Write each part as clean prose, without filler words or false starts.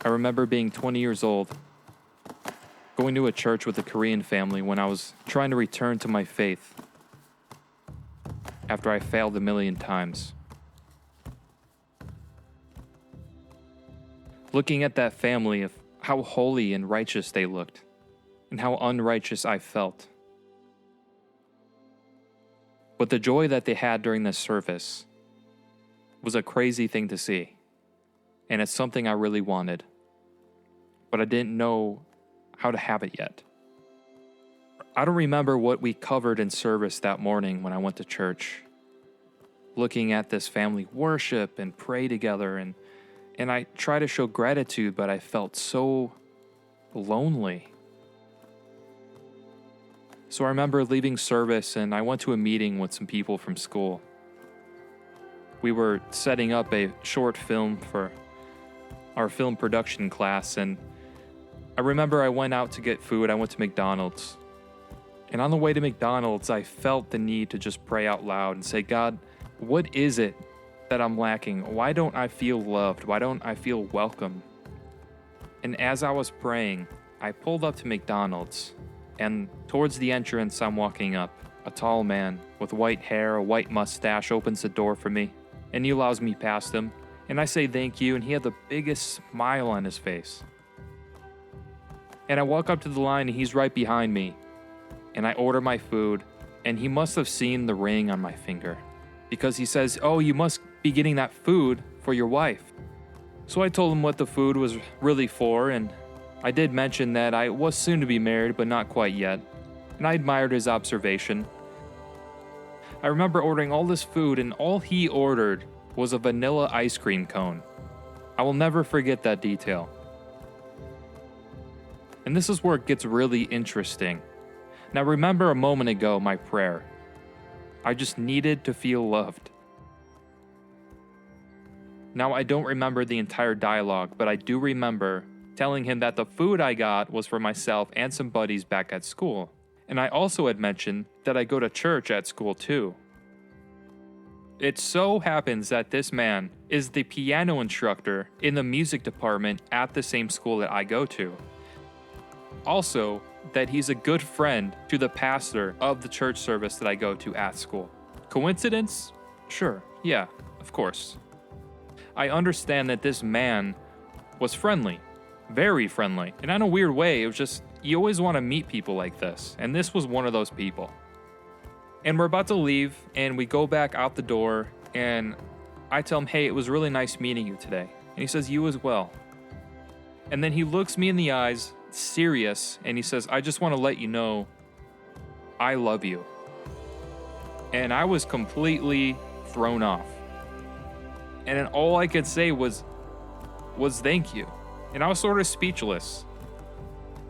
I remember being 20 years old, going to a church with a Korean family when I was trying to return to my faith after I failed a million times. Looking at that family of how holy and righteous they looked, and how unrighteous I felt. But the joy that they had during this service was a crazy thing to see, and it's something I really wanted, but I didn't know how to have it yet. I don't remember what we covered in service that morning when I went to church, looking at this family worship and pray together, and I try to show gratitude, but I felt so lonely. So I remember leaving service and I went to a meeting with some people from school. We were setting up a short film for our film production class, and I remember I went out to get food. I went to McDonald's. And on the way to McDonald's, I felt the need to just pray out loud and say, God, what is it that I'm lacking? Why don't I feel loved? Why don't I feel welcome? And as I was praying, I pulled up to McDonald's, and towards the entrance I'm walking up, a tall man with white hair, a white mustache opens the door for me, and he allows me past him, and I say thank you, and he had the biggest smile on his face. And I walk up to the line, and he's right behind me, and I order my food, and he must have seen the ring on my finger, because he says, oh, you must be getting that food for your wife. So I told him what the food was really for, and I did mention that I was soon to be married, but not quite yet, and I admired his observation. I remember ordering all this food, and all he ordered was a vanilla ice cream cone. I will never forget that detail. And this is where it gets really interesting. Now remember a moment ago my prayer. I just needed to feel loved. Now I don't remember the entire dialogue, but I do remember telling him that the food I got was for myself and some buddies back at school. And I also had mentioned that I go to church at school too. It so happens that this man is the piano instructor in the music department at the same school that I go to. Also, that he's a good friend to the pastor of the church service that I go to at school. Coincidence? Sure, yeah, of course. I understand that this man was friendly, very friendly, and in a weird way, it was just, you always want to meet people like this, and this was one of those people. And we're about to leave, and we go back out the door, and I tell him, hey, it was really nice meeting you today. And he says, you as well. And then he looks me in the eyes, serious, and he says, I just want to let you know, I love you. And I was completely thrown off. And then all I could say was thank you. And I was sort of speechless.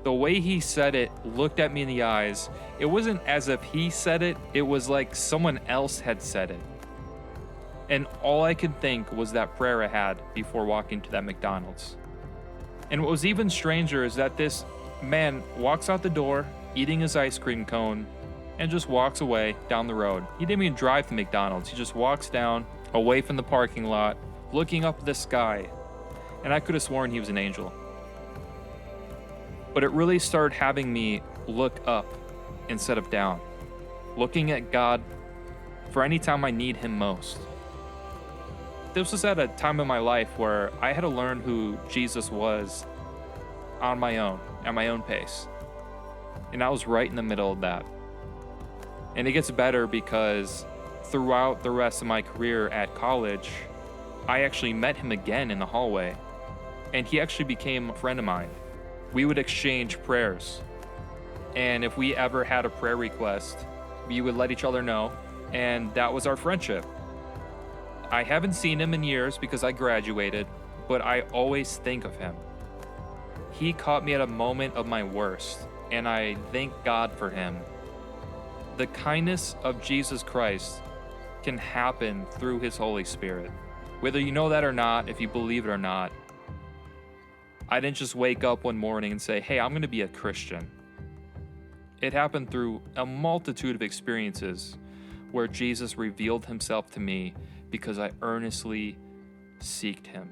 The way he said it, looked at me in the eyes, it wasn't as if he said it, it was like someone else had said it. And all I could think was that prayer I had before walking to that McDonald's. And what was even stranger is that this man walks out the door, eating his ice cream cone, and just walks away down the road. He didn't even drive to McDonald's. He just walks down, away from the parking lot, looking up at the sky. And I could have sworn he was an angel. But it really started having me look up instead of down, looking at God for any time I need him most. This was at a time in my life where I had to learn who Jesus was on my own, at my own pace. And I was right in the middle of that. And it gets better because throughout the rest of my career at college, I actually met him again in the hallway. And he actually became a friend of mine. We would exchange prayers. And if we ever had a prayer request, we would let each other know. And that was our friendship. I haven't seen him in years because I graduated, but I always think of him. He caught me at a moment of my worst, and I thank God for him. The kindness of Jesus Christ can happen through his Holy Spirit. Whether you know that or not, if you believe it or not, I didn't just wake up one morning and say, hey, I'm going to be a Christian. It happened through a multitude of experiences where Jesus revealed himself to me because I earnestly seeked him.